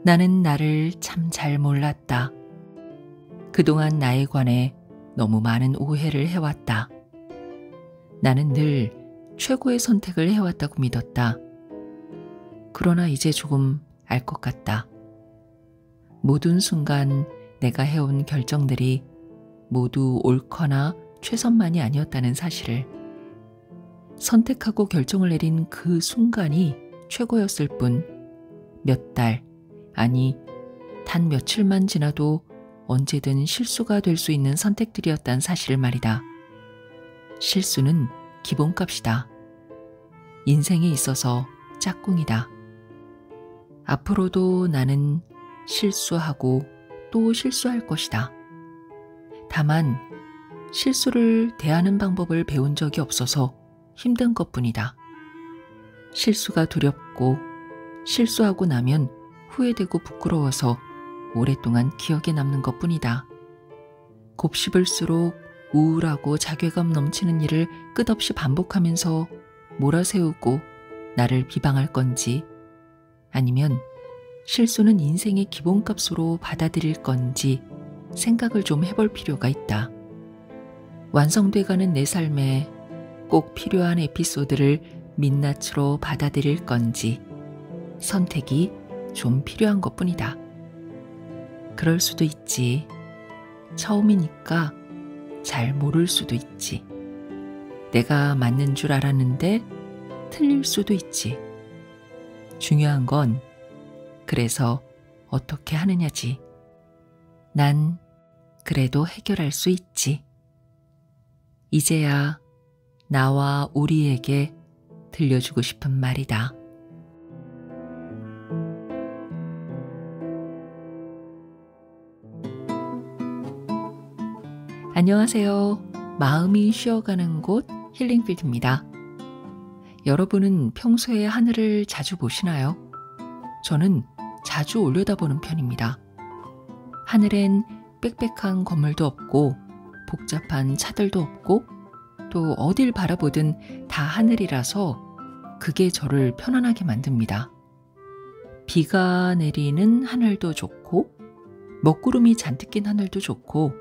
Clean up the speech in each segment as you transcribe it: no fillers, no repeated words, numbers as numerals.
나는 나를 참 잘 몰랐다. 그동안 나에 관해 너무 많은 오해를 해왔다. 나는 늘 최고의 선택을 해왔다고 믿었다. 그러나 이제 조금 알 것 같다. 모든 순간 내가 해온 결정들이 모두 옳거나 최선만이 아니었다는 사실을, 선택하고 결정을 내린 그 순간이 최고였을 뿐 몇 달, 아니 단 며칠만 지나도 언제든 실수가 될 수 있는 선택들이었단 사실을 말이다. 실수는 기본값이다. 인생에 있어서 짝꿍이다. 앞으로도 나는 실수하고 또 실수할 것이다. 다만 실수를 대하는 방법을 배운 적이 없어서 힘든 것뿐이다. 실수가 두렵고 실수하고 나면 후회되고 부끄러워서 오랫동안 기억에 남는 것뿐이다. 곱씹을수록 우울하고 자괴감 넘치는 일을 끝없이 반복하면서 몰아세우고 나를 비방할 건지, 아니면 실수는 인생의 기본값으로 받아들일 건지 생각을 좀 해볼 필요가 있다. 완성돼가는 내 삶에 꼭 필요한 에피소드를 민낯으로 받아들일 건지 선택이 좀 필요한 것뿐이다. 그럴 수도 있지. 처음이니까 잘 모를 수도 있지. 내가 맞는 줄 알았는데 틀릴 수도 있지. 중요한 건 그래서 어떻게 하느냐지. 난 그래도 해결할 수 있지. 이제야 나와 우리에게 들려주고 싶은 말이다. 안녕하세요. 마음이 쉬어가는 곳 힐링필드입니다. 여러분은 평소에 하늘을 자주 보시나요? 저는 자주 올려다보는 편입니다. 하늘엔 빽빽한 건물도 없고 복잡한 차들도 없고 또 어딜 바라보든 다 하늘이라서 그게 저를 편안하게 만듭니다. 비가 내리는 하늘도 좋고 먹구름이 잔뜩 낀 하늘도 좋고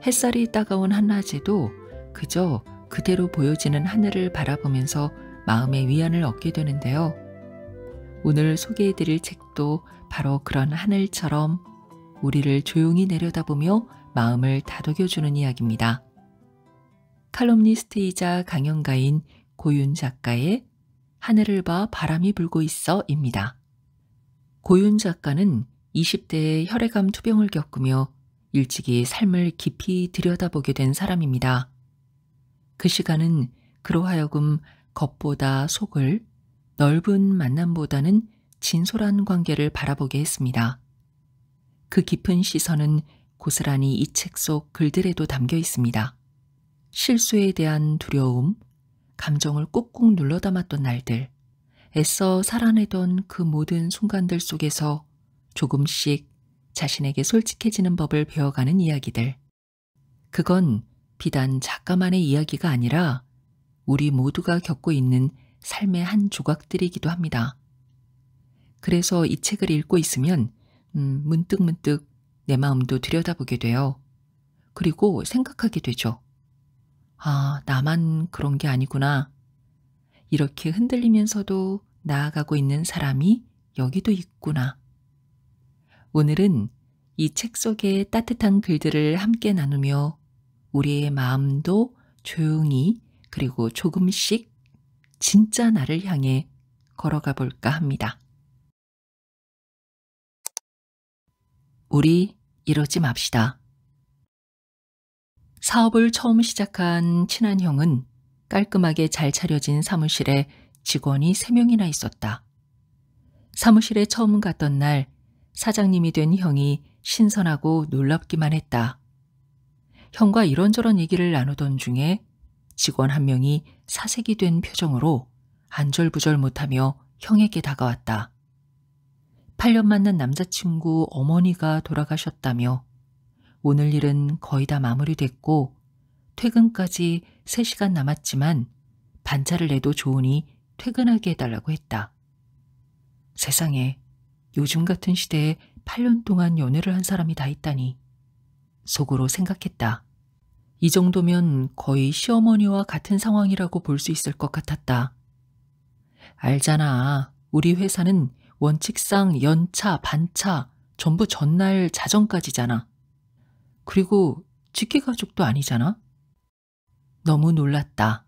햇살이 따가운 한낮에도 그저 그대로 보여지는 하늘을 바라보면서 마음의 위안을 얻게 되는데요. 오늘 소개해드릴 책도 바로 그런 하늘처럼 우리를 조용히 내려다보며 마음을 다독여주는 이야기입니다. 칼럼니스트이자 강연가인 고윤 작가의 하늘을 봐 바람이 불고 있어입니다. 고윤 작가는 20대에 혈액암 투병을 겪으며 일찍이 삶을 깊이 들여다보게 된 사람입니다. 그 시간은 그로 하여금 겉보다 속을, 넓은 만남보다는 진솔한 관계를 바라보게 했습니다. 그 깊은 시선은 고스란히 이 책 속 글들에도 담겨 있습니다. 실수에 대한 두려움, 감정을 꾹꾹 눌러 담았던 날들, 애써 살아내던 그 모든 순간들 속에서 조금씩 자신에게 솔직해지는 법을 배워가는 이야기들. 그건 비단 작가만의 이야기가 아니라 우리 모두가 겪고 있는 삶의 한 조각들이기도 합니다. 그래서 이 책을 읽고 있으면 문득문득 내 마음도 들여다보게 돼요. 그리고 생각하게 되죠. 아, 나만 그런 게 아니구나. 이렇게 흔들리면서도 나아가고 있는 사람이 여기도 있구나. 오늘은 이 책 속의 따뜻한 글들을 함께 나누며 우리의 마음도 조용히 그리고 조금씩 진짜 나를 향해 걸어가 볼까 합니다. 우리 이러지 맙시다. 사업을 처음 시작한 친한 형은 깔끔하게 잘 차려진 사무실에 직원이 3명이나 있었다. 사무실에 처음 갔던 날 사장님이 된 형이 신선하고 놀랍기만 했다. 형과 이런저런 얘기를 나누던 중에 직원 한 명이 사색이 된 표정으로 안절부절 못하며 형에게 다가왔다. 8년 만난 남자친구 어머니가 돌아가셨다며 오늘 일은 거의 다 마무리됐고 퇴근까지 3시간 남았지만 반차를 내도 좋으니 퇴근하게 해달라고 했다. 세상에, 요즘 같은 시대에 8년 동안 연애를 한 사람이 다 있다니. 속으로 생각했다. 이 정도면 거의 시어머니와 같은 상황이라고 볼 수 있을 것 같았다. 알잖아. 우리 회사는 원칙상 연차, 반차, 전부 전날 자정까지잖아. 그리고 직계가족도 아니잖아. 너무 놀랐다.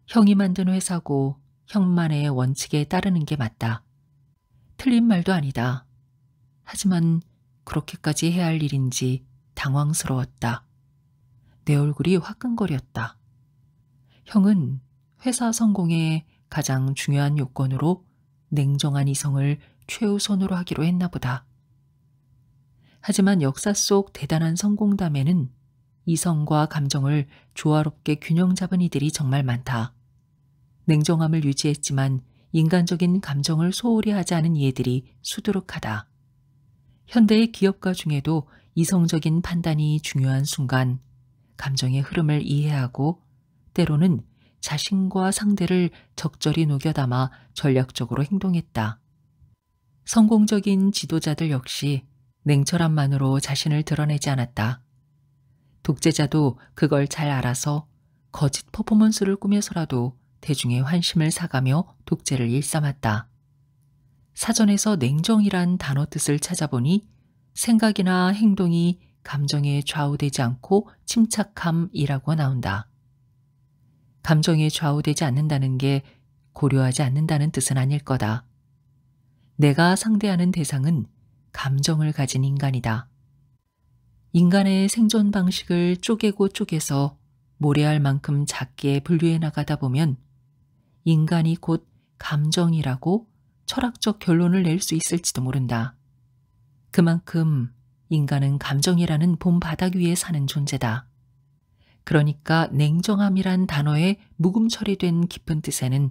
형이 만든 회사고 형만의 원칙에 따르는 게 맞다. 틀린 말도 아니다. 하지만 그렇게까지 해야 할 일인지 당황스러웠다. 내 얼굴이 화끈거렸다. 형은 회사 성공의 가장 중요한 요건으로 냉정한 이성을 최우선으로 하기로 했나 보다. 하지만 역사 속 대단한 성공담에는 이성과 감정을 조화롭게 균형 잡은 이들이 정말 많다. 냉정함을 유지했지만 인간적인 감정을 소홀히 하지 않은 이들이 수두룩하다. 현대의 기업가 중에도 이성적인 판단이 중요한 순간 감정의 흐름을 이해하고 때로는 자신과 상대를 적절히 녹여담아 전략적으로 행동했다. 성공적인 지도자들 역시 냉철함만으로 자신을 드러내지 않았다. 독재자도 그걸 잘 알아서 거짓 퍼포먼스를 꾸며서라도 대중의 환심을 사가며 독재를 일삼았다. 사전에서 냉정이란 단어 뜻을 찾아보니 생각이나 행동이 감정에 좌우되지 않고 침착함이라고 나온다. 감정에 좌우되지 않는다는 게 고려하지 않는다는 뜻은 아닐 거다. 내가 상대하는 대상은 감정을 가진 인간이다. 인간의 생존 방식을 쪼개고 쪼개서 모래알 만큼 작게 분류해 나가다 보면 인간이 곧 감정이라고 철학적 결론을 낼 수 있을지도 모른다. 그만큼 인간은 감정이라는 봄 바닥 위에 사는 존재다. 그러니까 냉정함이란 단어의 묵음 처리된 깊은 뜻에는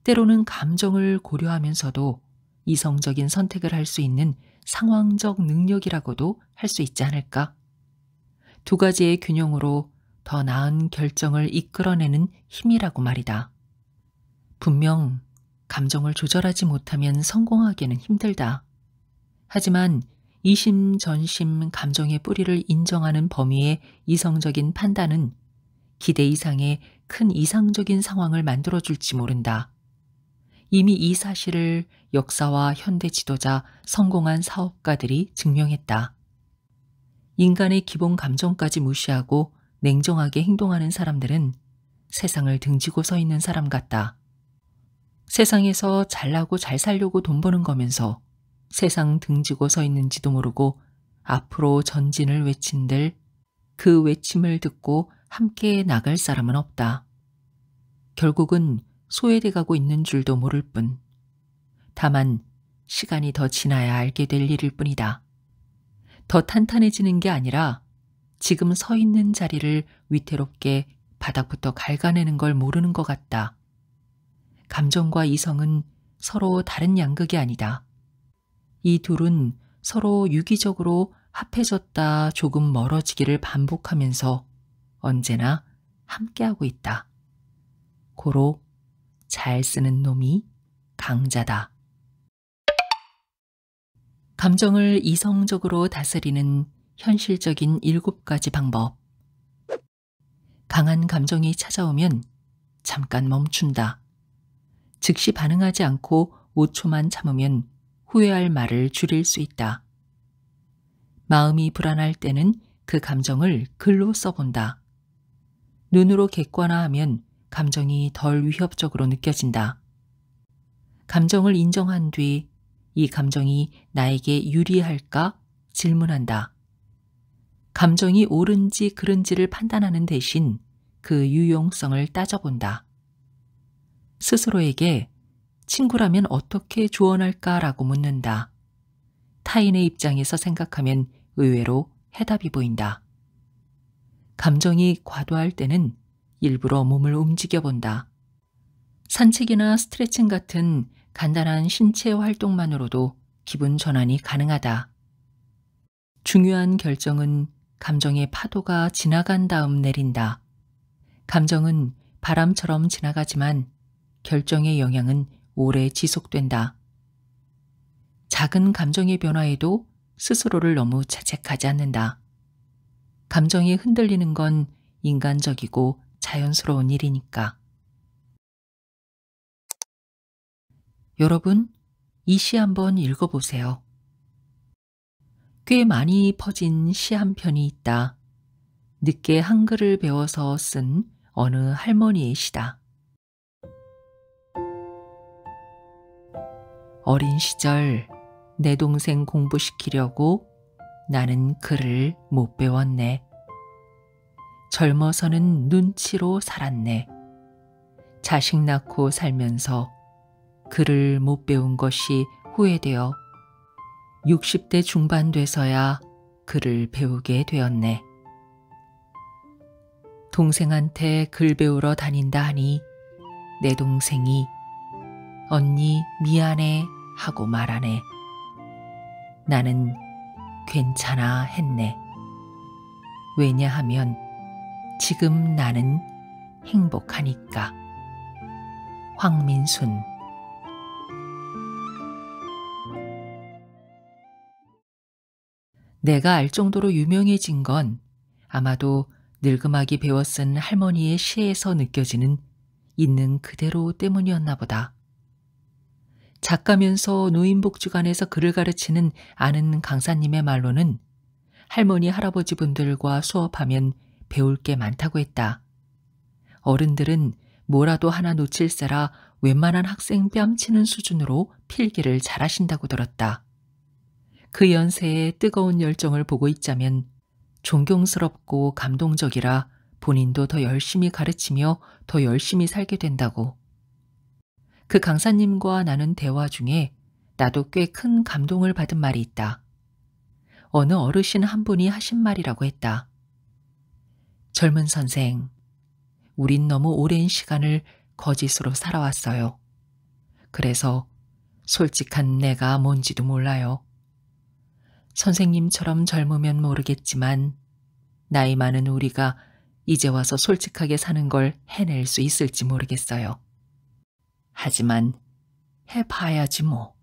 때로는 감정을 고려하면서도 이성적인 선택을 할 수 있는 상황적 능력이라고도 할 수 있지 않을까? 두 가지의 균형으로 더 나은 결정을 이끌어내는 힘이라고 말이다. 분명 감정을 조절하지 못하면 성공하기는 힘들다. 하지만 이심전심 감정의 뿌리를 인정하는 범위의 이성적인 판단은 기대 이상의 큰 이상적인 상황을 만들어줄지 모른다. 이미 이 사실을 역사와 현대 지도자, 성공한 사업가들이 증명했다. 인간의 기본 감정까지 무시하고 냉정하게 행동하는 사람들은 세상을 등지고 서 있는 사람 같다. 세상에서 잘나고 잘 살려고 돈 버는 거면서 세상 등지고 서 있는지도 모르고 앞으로 전진을 외친들 그 외침을 듣고 함께 나갈 사람은 없다. 결국은 소외돼 가고 있는 줄도 모를 뿐. 다만 시간이 더 지나야 알게 될 일일 뿐이다. 더 탄탄해지는 게 아니라 지금 서 있는 자리를 위태롭게 바닥부터 갉아내는 걸 모르는 것 같다. 감정과 이성은 서로 다른 양극이 아니다. 이 둘은 서로 유기적으로 합해졌다 조금 멀어지기를 반복하면서 언제나 함께하고 있다. 고로 잘 쓰는 놈이 강자다. 감정을 이성적으로 다스리는 현실적인 7가지 방법. 강한 감정이 찾아오면 잠깐 멈춘다. 즉시 반응하지 않고 5초만 참으면 후회할 말을 줄일 수 있다. 마음이 불안할 때는 그 감정을 글로 써본다. 눈으로 객관화하면 감정이 덜 위협적으로 느껴진다. 감정을 인정한 뒤 이 감정이 나에게 유리할까 질문한다. 감정이 옳은지 그른지를 판단하는 대신 그 유용성을 따져본다. 스스로에게 친구라면 어떻게 조언할까라고 묻는다. 타인의 입장에서 생각하면 의외로 해답이 보인다. 감정이 과도할 때는 일부러 몸을 움직여 본다. 산책이나 스트레칭 같은 간단한 신체 활동만으로도 기분 전환이 가능하다. 중요한 결정은 감정의 파도가 지나간 다음 내린다. 감정은 바람처럼 지나가지만 결정의 영향은 오래 지속된다. 작은 감정의 변화에도 스스로를 너무 자책하지 않는다. 감정이 흔들리는 건 인간적이고 자연스러운 일이니까. 여러분, 이 시 한번 읽어보세요. 꽤 많이 퍼진 시 한 편이 있다. 늦게 한글을 배워서 쓴 어느 할머니의 시다. 어린 시절 내 동생 공부시키려고 나는 글을 못 배웠네. 젊어서는 눈치로 살았네. 자식 낳고 살면서 글을 못 배운 것이 후회되어 60대 중반 돼서야 글을 배우게 되었네. 동생한테 글 배우러 다닌다 하니 내 동생이 언니 미안해 하고 말하네. 나는 괜찮아 했네. 왜냐하면 지금 나는 행복하니까. 황민순. 내가 알 정도로 유명해진 건 아마도 늙음하기 배워 쓴 할머니의 시에서 느껴지는 있는 그대로 때문이었나 보다. 작가면서 노인복지관에서 글을 가르치는 아는 강사님의 말로는 할머니 할아버지 분들과 수업하면 배울 게 많다고 했다. 어른들은 뭐라도 하나 놓칠세라 웬만한 학생 뺨치는 수준으로 필기를 잘하신다고 들었다. 그 연세에 뜨거운 열정을 보고 있자면 존경스럽고 감동적이라 본인도 더 열심히 가르치며 더 열심히 살게 된다고. 그 강사님과 나눈 대화 중에 나도 꽤 큰 감동을 받은 말이 있다. 어느 어르신 한 분이 하신 말이라고 했다. 젊은 선생, 우린 너무 오랜 시간을 거짓으로 살아왔어요. 그래서 솔직한 내가 뭔지도 몰라요. 선생님처럼 젊으면 모르겠지만 나이 많은 우리가 이제 와서 솔직하게 사는 걸 해낼 수 있을지 모르겠어요. 하지만 해봐야지 뭐.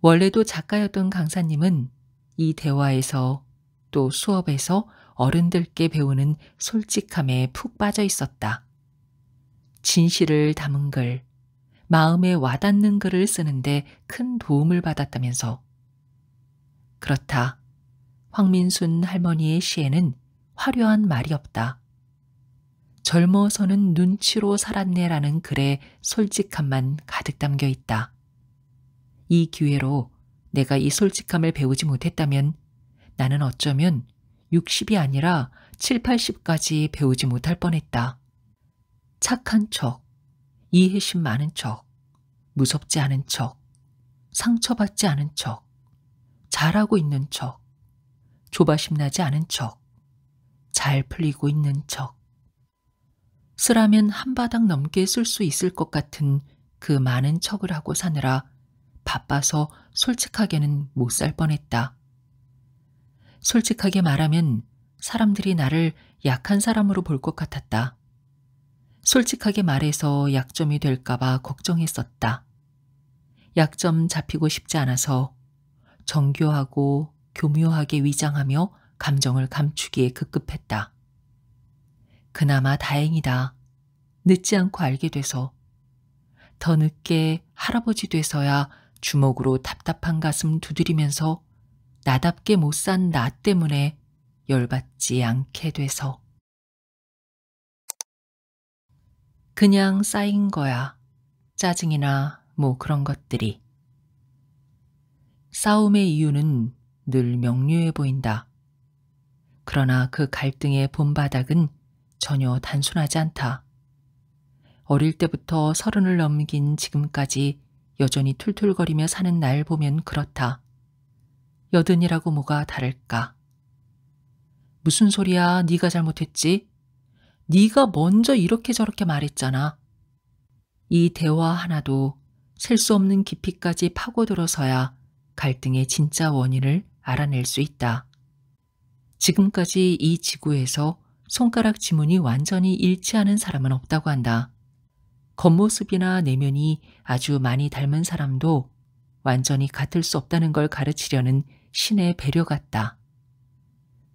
원래도 작가였던 강사님은 이 대화에서 또 수업에서 어른들께 배우는 솔직함에 푹 빠져 있었다. 진실을 담은 글, 마음에 와닿는 글을 쓰는데 큰 도움을 받았다면서. 그렇다. 황민순 할머니의 시에는 화려한 말이 없다. 젊어서는 눈치로 살았네라는 글의 솔직함만 가득 담겨 있다. 이 기회로 내가 이 솔직함을 배우지 못했다면 나는 어쩌면 60이 아니라 7, 80까지 배우지 못할 뻔했다. 착한 척, 이해심 많은 척, 무섭지 않은 척, 상처받지 않은 척, 잘하고 있는 척, 조바심 나지 않은 척, 잘 풀리고 있는 척. 쓰라면 한 바닥 넘게 쓸 수 있을 것 같은 그 많은 척을 하고 사느라 바빠서 솔직하게는 못 살 뻔했다. 솔직하게 말하면 사람들이 나를 약한 사람으로 볼 것 같았다. 솔직하게 말해서 약점이 될까봐 걱정했었다. 약점 잡히고 싶지 않아서 정교하고 교묘하게 위장하며 감정을 감추기에 급급했다. 그나마 다행이다. 늦지 않고 알게 돼서. 더 늦게 할아버지 돼서야 주먹으로 답답한 가슴 두드리면서 나답게 못 산 나 때문에 열받지 않게 돼서. 그냥 쌓인 거야. 짜증이나 뭐 그런 것들이. 싸움의 이유는 늘 명료해 보인다. 그러나 그 갈등의 본바닥은 전혀 단순하지 않다. 어릴 때부터 30을 넘긴 지금까지 여전히 툴툴거리며 사는 날 보면 그렇다. 80이라고 뭐가 다를까? 무슨 소리야? 네가 잘못했지? 네가 먼저 이렇게 저렇게 말했잖아. 이 대화 하나도 셀 수 없는 깊이까지 파고들어서야 갈등의 진짜 원인을 알아낼 수 있다. 지금까지 이 지구에서 손가락 지문이 완전히 일치하는 사람은 없다고 한다. 겉모습이나 내면이 아주 많이 닮은 사람도 완전히 같을 수 없다는 걸 가르치려는 신의 배려 같다.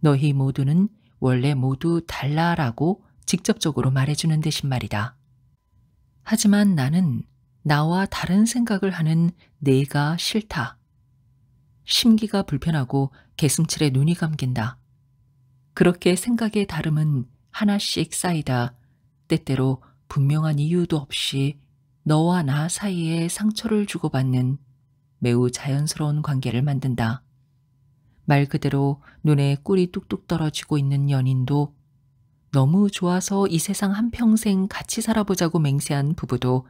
너희 모두는 원래 모두 달라라고 직접적으로 말해주는 대신 말이다. 하지만 나는 나와 다른 생각을 하는 내가 싫다. 심기가 불편하고 개슴칠에 눈이 감긴다. 그렇게 생각의 다름은 하나씩 쌓이다 때때로 분명한 이유도 없이 너와 나 사이에 상처를 주고받는 매우 자연스러운 관계를 만든다. 말 그대로 눈에 꿀이 뚝뚝 떨어지고 있는 연인도, 너무 좋아서 이 세상 한평생 같이 살아보자고 맹세한 부부도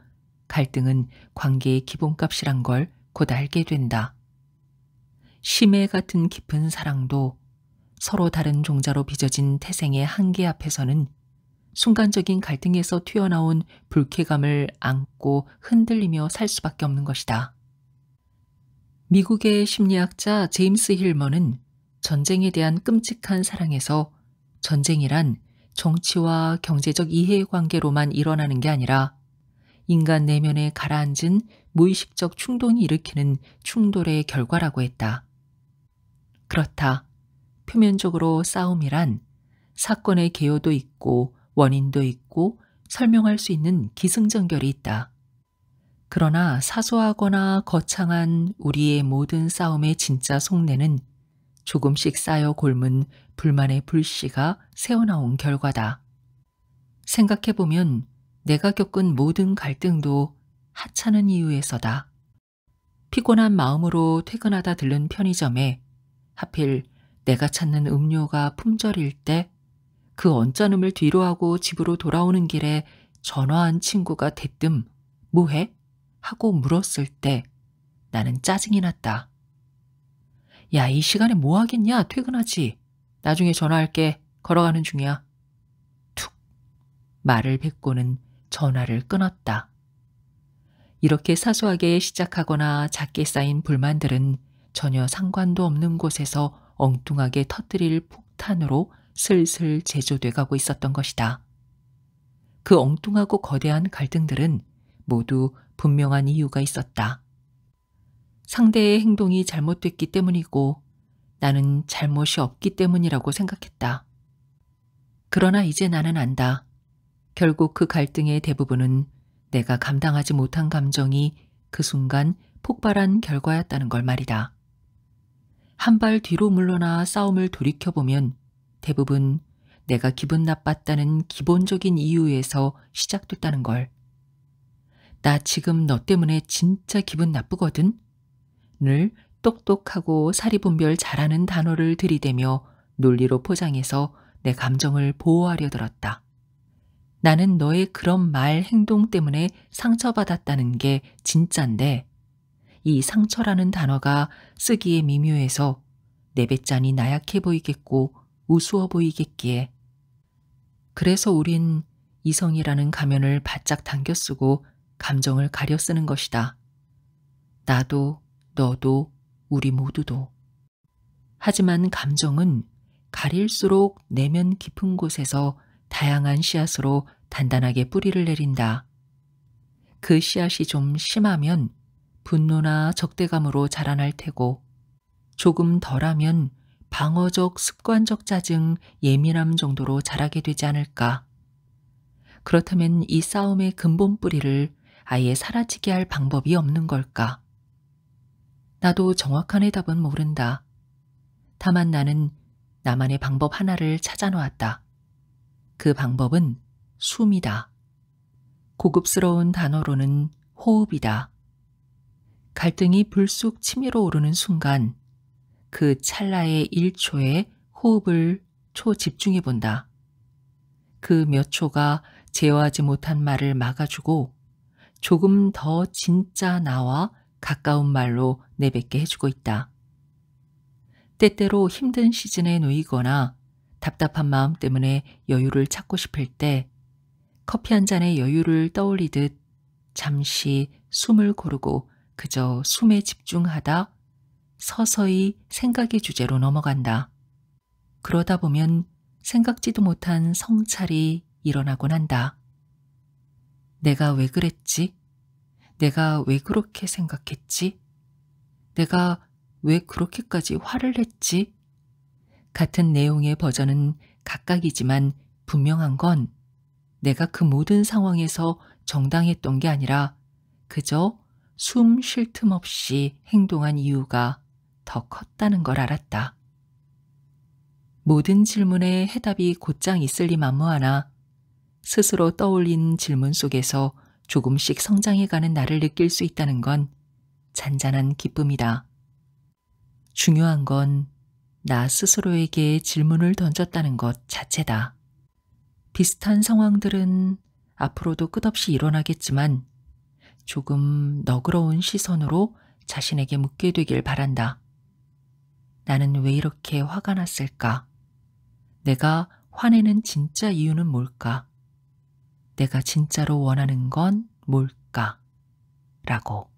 갈등은 관계의 기본값이란 걸 곧 알게 된다. 심해 같은 깊은 사랑도 서로 다른 종자로 빚어진 태생의 한계 앞에서는 순간적인 갈등에서 튀어나온 불쾌감을 안고 흔들리며 살 수밖에 없는 것이다. 미국의 심리학자 제임스 힐머는 전쟁에 대한 끔찍한 사랑에서 전쟁이란 정치와 경제적 이해관계로만 일어나는 게 아니라 인간 내면에 가라앉은 무의식적 충동이 일으키는 충돌의 결과라고 했다. 그렇다. 표면적으로 싸움이란 사건의 개요도 있고 원인도 있고 설명할 수 있는 기승전결이 있다. 그러나 사소하거나 거창한 우리의 모든 싸움의 진짜 속내는 조금씩 쌓여 골문 불만의 불씨가 새어나온 결과다. 생각해보면 내가 겪은 모든 갈등도 하찮은 이유에서다. 피곤한 마음으로 퇴근하다 들른 편의점에 하필 내가 찾는 음료가 품절일 때 그 언짢음을 뒤로하고 집으로 돌아오는 길에 전화한 친구가 대뜸 "뭐해?" 하고 물었을 때 나는 짜증이 났다. "야, 이 시간에 뭐 하겠냐? 퇴근하지. 나중에 전화할게. 걸어가는 중이야." 툭. 말을 뱉고는 전화를 끊었다. 이렇게 사소하게 시작하거나 작게 쌓인 불만들은 전혀 상관도 없는 곳에서 엉뚱하게 터뜨릴 폭탄으로 슬슬 제조돼 가고 있었던 것이다. 그 엉뚱하고 거대한 갈등들은 모두 분명한 이유가 있었다. 상대의 행동이 잘못됐기 때문이고 나는 잘못이 없기 때문이라고 생각했다. 그러나 이제 나는 안다. 결국 그 갈등의 대부분은 내가 감당하지 못한 감정이 그 순간 폭발한 결과였다는 걸 말이다. 한 발 뒤로 물러나 싸움을 돌이켜보면 대부분 내가 기분 나빴다는 기본적인 이유에서 시작됐다는 걸. "나 지금 너 때문에 진짜 기분 나쁘거든?" 를 똑똑하고 사리분별 잘하는 단어를 들이대며 논리로 포장해서 내 감정을 보호하려 들었다. 나는 너의 그런 말 행동 때문에 상처받았다는 게 진짠데 이 상처라는 단어가 쓰기에 미묘해서 내 배짠이 나약해 보이겠고 우스워 보이겠기에, 그래서 우린 이성이라는 가면을 바짝 당겨 쓰고 감정을 가려 쓰는 것이다. 나도 너도 우리 모두도. 하지만 감정은 가릴수록 내면 깊은 곳에서 다양한 씨앗으로 단단하게 뿌리를 내린다. 그 씨앗이 좀 심하면 분노나 적대감으로 자라날 테고 조금 덜하면 방어적 습관적 짜증, 예민함 정도로 자라게 되지 않을까. 그렇다면 이 싸움의 근본 뿌리를 아예 사라지게 할 방법이 없는 걸까? 나도 정확한 해답은 모른다. 다만 나는 나만의 방법 하나를 찾아 놓았다. 그 방법은 숨이다. 고급스러운 단어로는 호흡이다. 갈등이 불쑥 치밀어 오르는 순간 그 찰나의 1초에 호흡을 초집중해 본다. 그 몇 초가 제어하지 못한 말을 막아주고 조금 더 진짜 나와 가까운 말로 내뱉게 해주고 있다. 때때로 힘든 시즌에 놓이거나 답답한 마음 때문에 여유를 찾고 싶을 때 커피 한 잔의 여유를 떠올리듯 잠시 숨을 고르고 그저 숨에 집중하다 서서히 생각의 주제로 넘어간다. 그러다 보면 생각지도 못한 성찰이 일어나곤 한다. 내가 왜 그랬지? 내가 왜 그렇게 생각했지? 내가 왜 그렇게까지 화를 냈지? 같은 내용의 버전은 각각이지만 분명한 건 내가 그 모든 상황에서 정당했던 게 아니라 그저 숨 쉴 틈 없이 행동한 이유가 더 컸다는 걸 알았다. 모든 질문에 해답이 곧장 있을 리 만무하나 스스로 떠올린 질문 속에서 조금씩 성장해가는 나를 느낄 수 있다는 건 잔잔한 기쁨이다. 중요한 건 나 스스로에게 질문을 던졌다는 것 자체다. 비슷한 상황들은 앞으로도 끝없이 일어나겠지만 조금 너그러운 시선으로 자신에게 묻게 되길 바란다. 나는 왜 이렇게 화가 났을까? 내가 화내는 진짜 이유는 뭘까? 내가 진짜로 원하는 건 뭘까? 라고.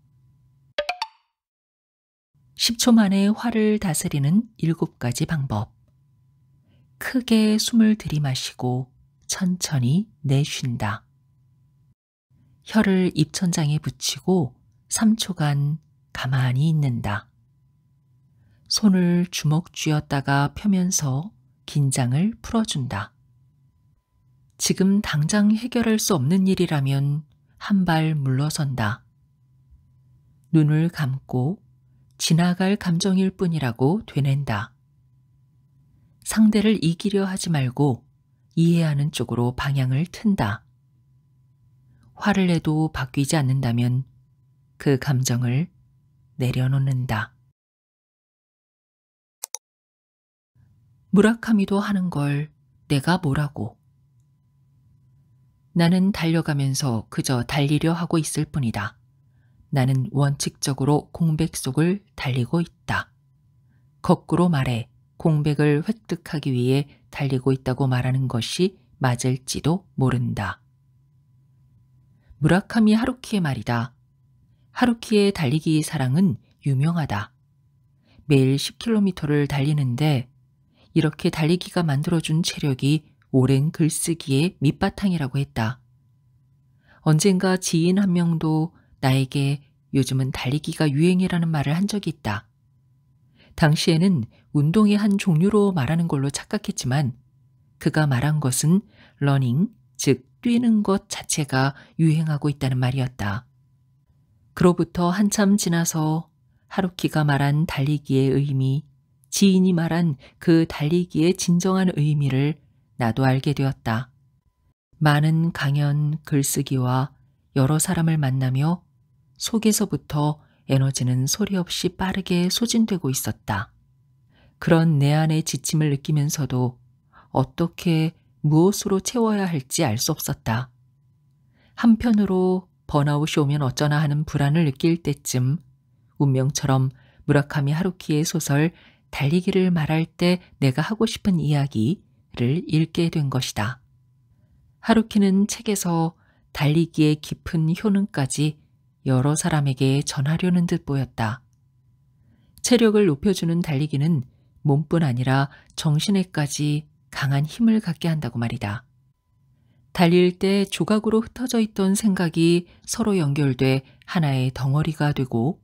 10초 만에 화를 다스리는 7가지 방법. 크게 숨을 들이마시고 천천히 내쉰다. 혀를 입천장에 붙이고 3초간 가만히 있는다. 손을 주먹 쥐었다가 펴면서 긴장을 풀어준다. 지금 당장 해결할 수 없는 일이라면 한 발 물러선다. 눈을 감고 지나갈 감정일 뿐이라고 되낸다. 상대를 이기려 하지 말고 이해하는 쪽으로 방향을 튼다. 화를 내도 바뀌지 않는다면 그 감정을 내려놓는다. 무라카미도 하는 걸 내가 뭐라고. 나는 달려가면서 그저 달리려 하고 있을 뿐이다. 나는 원칙적으로 공백 속을 달리고 있다. 거꾸로 말해 공백을 획득하기 위해 달리고 있다고 말하는 것이 맞을지도 모른다. 무라카미 하루키의 말이다. 하루키의 달리기 사랑은 유명하다. 매일 10km를 달리는데 이렇게 달리기가 만들어준 체력이 오랜 글쓰기의 밑바탕이라고 했다. 언젠가 지인 한 명도 나에게 요즘은 달리기가 유행이라는 말을 한 적이 있다. 당시에는 운동의 한 종류로 말하는 걸로 착각했지만 그가 말한 것은 러닝, 즉 뛰는 것 자체가 유행하고 있다는 말이었다. 그로부터 한참 지나서 하루키가 말한 달리기의 의미, 지인이 말한 그 달리기의 진정한 의미를 나도 알게 되었다. 많은 강연, 글쓰기와 여러 사람을 만나며 속에서부터 에너지는 소리 없이 빠르게 소진되고 있었다. 그런 내 안의 지침을 느끼면서도 어떻게 무엇으로 채워야 할지 알 수 없었다. 한편으로 번아웃이 오면 어쩌나 하는 불안을 느낄 때쯤 운명처럼 무라카미 하루키의 소설 달리기를 말할 때 내가 하고 싶은 이야기를 읽게 된 것이다. 하루키는 책에서 달리기의 깊은 효능까지 여러 사람에게 전하려는 듯 보였다. 체력을 높여주는 달리기는 몸뿐 아니라 정신에까지 강한 힘을 갖게 한다고 말이다. 달릴 때 조각으로 흩어져 있던 생각이 서로 연결돼 하나의 덩어리가 되고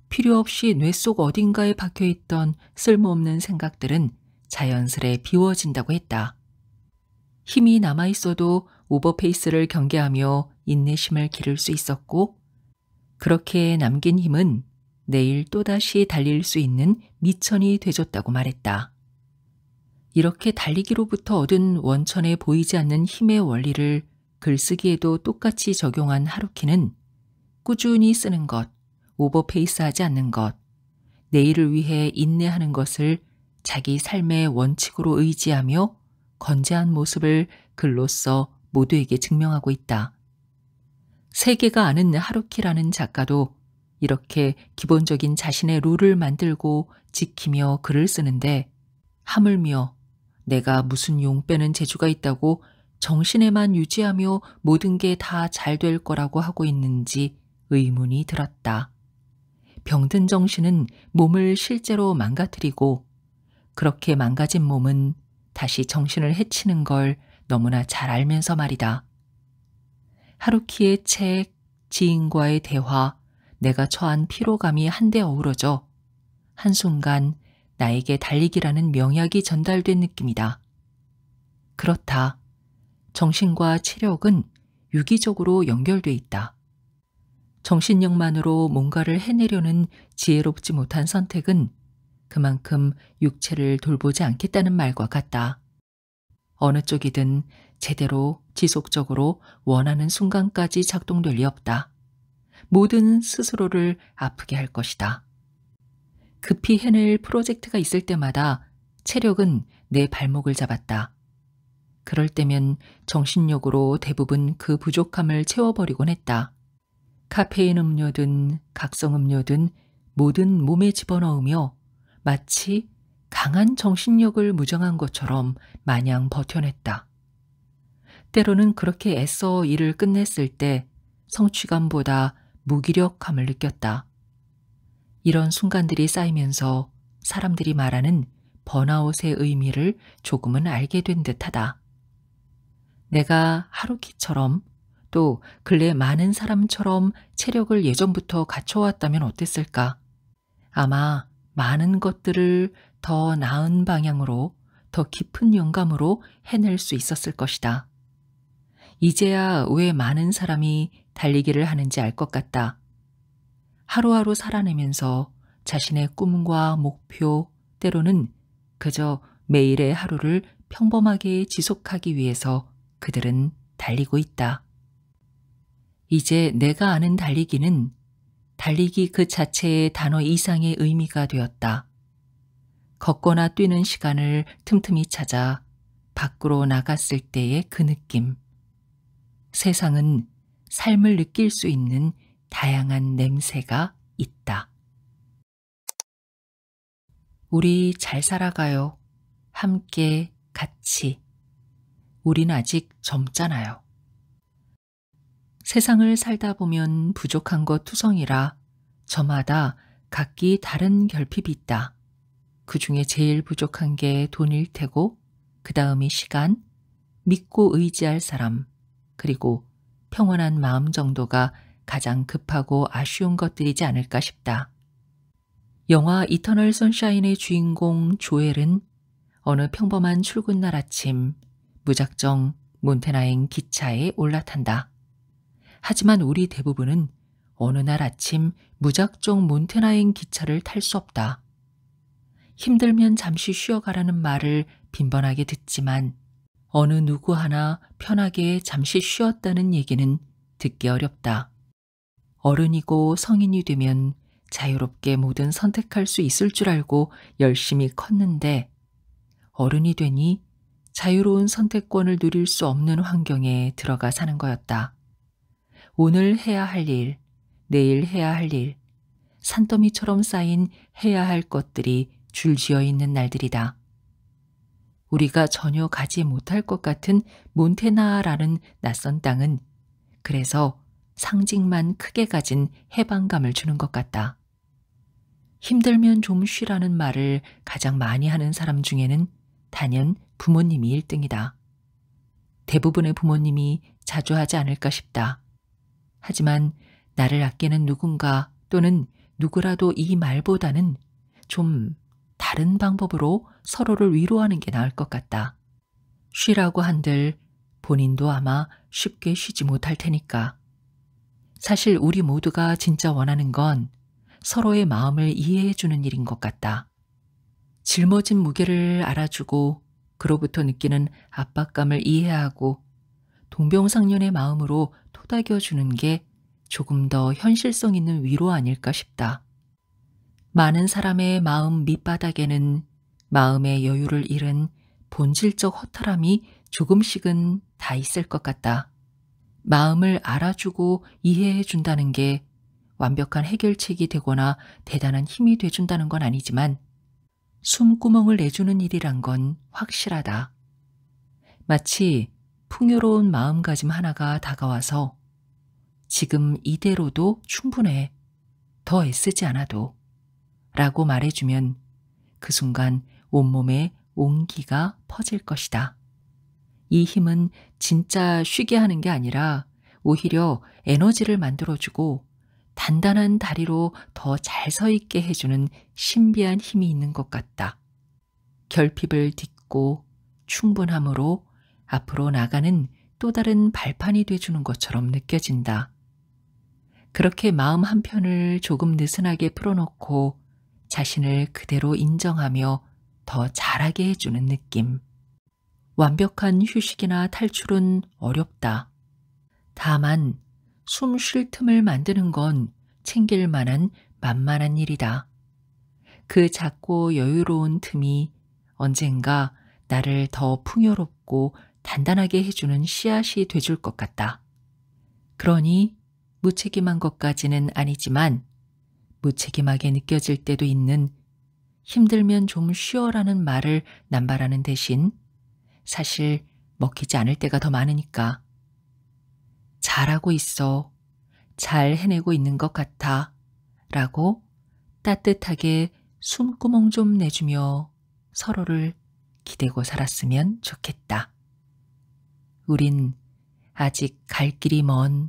필요 없이 뇌 속 어딘가에 박혀있던 쓸모없는 생각들은 자연스레 비워진다고 했다. 힘이 남아있어도 오버페이스를 경계하며 인내심을 기를 수 있었고 그렇게 남긴 힘은 내일 또다시 달릴 수 있는 미천이 되줬다고 말했다. 이렇게 달리기로부터 얻은 원천에 보이지 않는 힘의 원리를 글쓰기에도 똑같이 적용한 하루키는 꾸준히 쓰는 것, 오버페이스하지 않는 것, 내일을 위해 인내하는 것을 자기 삶의 원칙으로 의지하며 건재한 모습을 글로써 모두에게 증명하고 있다. 세계가 아는 하루키라는 작가도 이렇게 기본적인 자신의 룰을 만들고 지키며 글을 쓰는데 하물며 내가 무슨 용 빼는 재주가 있다고 정신에만 유지하며 모든 게 다 잘 될 거라고 하고 있는지 의문이 들었다. 병든 정신은 몸을 실제로 망가뜨리고 그렇게 망가진 몸은 다시 정신을 해치는 걸 너무나 잘 알면서 말이다. 하루키의 책, 지인과의 대화, 내가 처한 피로감이 한데 어우러져 한순간 나에게 달리기라는 명약이 전달된 느낌이다. 그렇다. 정신과 체력은 유기적으로 연결돼 있다. 정신력만으로 뭔가를 해내려는 지혜롭지 못한 선택은 그만큼 육체를 돌보지 않겠다는 말과 같다. 어느 쪽이든 제대로 지속적으로 원하는 순간까지 작동될 리 없다. 모든 스스로를 아프게 할 것이다. 급히 해낼 프로젝트가 있을 때마다 체력은 내 발목을 잡았다. 그럴 때면 정신력으로 대부분 그 부족함을 채워버리곤 했다. 카페인 음료든 각성 음료든 뭐든 몸에 집어넣으며 마치 강한 정신력을 무장한 것처럼 마냥 버텨냈다. 때로는 그렇게 애써 일을 끝냈을 때 성취감보다 무기력함을 느꼈다. 이런 순간들이 쌓이면서 사람들이 말하는 번아웃의 의미를 조금은 알게 된 듯하다. 내가 하루키처럼 또 근래 많은 사람처럼 체력을 예전부터 갖춰왔다면 어땠을까? 아마 많은 것들을 더 나은 방향으로, 더 깊은 영감으로 해낼 수 있었을 것이다. 이제야 왜 많은 사람이 달리기를 하는지 알 것 같다. 하루하루 살아내면서 자신의 꿈과 목표, 때로는 그저 매일의 하루를 평범하게 지속하기 위해서 그들은 달리고 있다. 이제 내가 아는 달리기는 달리기 그 자체의 단어 이상의 의미가 되었다. 걷거나 뛰는 시간을 틈틈이 찾아 밖으로 나갔을 때의 그 느낌. 세상은 삶을 느낄 수 있는 다양한 냄새가 있다. 우리 잘 살아가요. 함께, 같이. 우린 아직 젊잖아요. 세상을 살다 보면 부족한 것 투성이라 저마다 각기 다른 결핍이 있다. 그 중에 제일 부족한 게 돈일 테고, 그 다음이 시간, 믿고 의지할 사람, 그리고 평온한 마음 정도가 가장 급하고 아쉬운 것들이지 않을까 싶다. 영화 이터널 선샤인의 주인공 조엘은 어느 평범한 출근날 아침 무작정 몬테나행 기차에 올라탄다. 하지만 우리 대부분은 어느 날 아침 무작정 몬테나행 기차를 탈 수 없다. 힘들면 잠시 쉬어가라는 말을 빈번하게 듣지만 어느 누구 하나 편하게 잠시 쉬었다는 얘기는 듣기 어렵다. 어른이고 성인이 되면 자유롭게 뭐든 선택할 수 있을 줄 알고 열심히 컸는데 어른이 되니 자유로운 선택권을 누릴 수 없는 환경에 들어가 사는 거였다. 오늘 해야 할 일, 내일 해야 할 일, 산더미처럼 쌓인 해야 할 것들이 줄지어 있는 날들이다. 우리가 전혀 가지 못할 것 같은 몬테나라는 낯선 땅은 그래서 상징만 크게 가진 해방감을 주는 것 같다. 힘들면 좀 쉬라는 말을 가장 많이 하는 사람 중에는 단연 부모님이 1등이다. 대부분의 부모님이 자주 하지 않을까 싶다. 하지만 나를 아끼는 누군가 또는 누구라도 이 말보다는 좀 다른 방법으로 서로를 위로하는 게 나을 것 같다. 쉬라고 한들 본인도 아마 쉽게 쉬지 못할 테니까. 사실 우리 모두가 진짜 원하는 건 서로의 마음을 이해해주는 일인 것 같다. 짊어진 무게를 알아주고 그로부터 느끼는 압박감을 이해하고 동병상련의 마음으로 토닥여주는 게 조금 더 현실성 있는 위로 아닐까 싶다. 많은 사람의 마음 밑바닥에는 마음의 여유를 잃은 본질적 허탈함이 조금씩은 다 있을 것 같다. 마음을 알아주고 이해해준다는 게 완벽한 해결책이 되거나 대단한 힘이 돼준다는 건 아니지만 숨구멍을 내주는 일이란 건 확실하다. 마치 풍요로운 마음가짐 하나가 다가와서 지금 이대로도 충분해. 더 애쓰지 않아도. 라고 말해주면 그 순간 온몸에 온기가 퍼질 것이다. 이 힘은 진짜 쉬게 하는 게 아니라 오히려 에너지를 만들어주고 단단한 다리로 더 잘 서 있게 해주는 신비한 힘이 있는 것 같다. 결핍을 딛고 충분함으로 앞으로 나가는 또 다른 발판이 돼주는 것처럼 느껴진다. 그렇게 마음 한편을 조금 느슨하게 풀어놓고 자신을 그대로 인정하며 더 잘하게 해주는 느낌. 완벽한 휴식이나 탈출은 어렵다. 다만 숨 쉴 틈을 만드는 건 챙길 만한 만만한 일이다. 그 작고 여유로운 틈이 언젠가 나를 더 풍요롭고 단단하게 해주는 씨앗이 돼줄 것 같다. 그러니 무책임한 것까지는 아니지만 무책임하게 느껴질 때도 있는 힘들면 좀 쉬어라는 말을 남발하는 대신 사실 먹히지 않을 때가 더 많으니까 잘하고 있어, 잘 해내고 있는 것 같아 라고 따뜻하게 숨구멍 좀 내주며 서로를 기대고 살았으면 좋겠다. 우린 아직 갈 길이 먼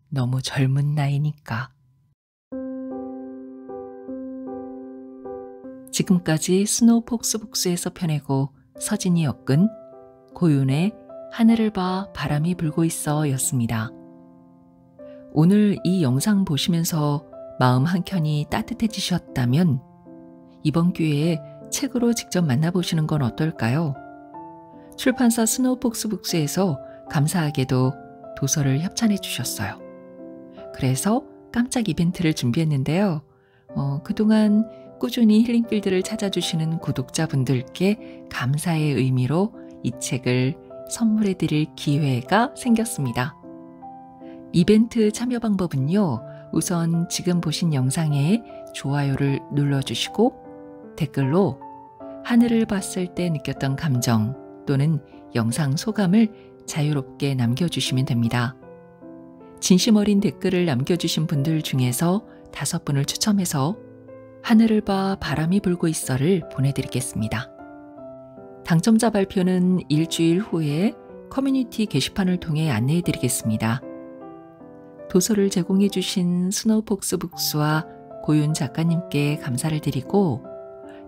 너무 젊은 나이니까. 지금까지 스노우 폭스북스에서 펴내고 서진이 엮은 고윤의 하늘을 봐 바람이 불고 있어 였습니다. 오늘 이 영상 보시면서 마음 한켠이 따뜻해지셨다면 이번 기회에 책으로 직접 만나보시는 건 어떨까요? 출판사 스노우 폭스북스에서 감사하게도 도서를 협찬해 주셨어요. 그래서 깜짝 이벤트를 준비했는데요. 그동안 꾸준히 힐링필드를 찾아주시는 구독자분들께 감사의 의미로 이 책을 선물해 드릴 기회가 생겼습니다. 이벤트 참여 방법은요. 우선 지금 보신 영상에 좋아요를 눌러주시고 댓글로 하늘을 봤을 때 느꼈던 감정 또는 영상 소감을 자유롭게 남겨주시면 됩니다. 진심 어린 댓글을 남겨주신 분들 중에서 5분을 추첨해서 하늘을 봐 바람이 불고 있어를 보내드리겠습니다. 당첨자 발표는 일주일 후에 커뮤니티 게시판을 통해 안내해드리겠습니다. 도서를 제공해주신 스노우 폭스북스와 고윤 작가님께 감사를 드리고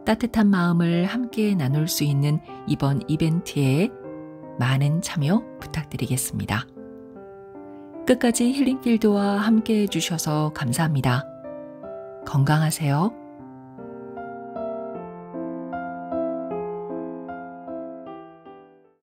따뜻한 마음을 함께 나눌 수 있는 이번 이벤트에 많은 참여 부탁드리겠습니다. 끝까지 힐링필드와 함께 해주셔서 감사합니다. 건강하세요.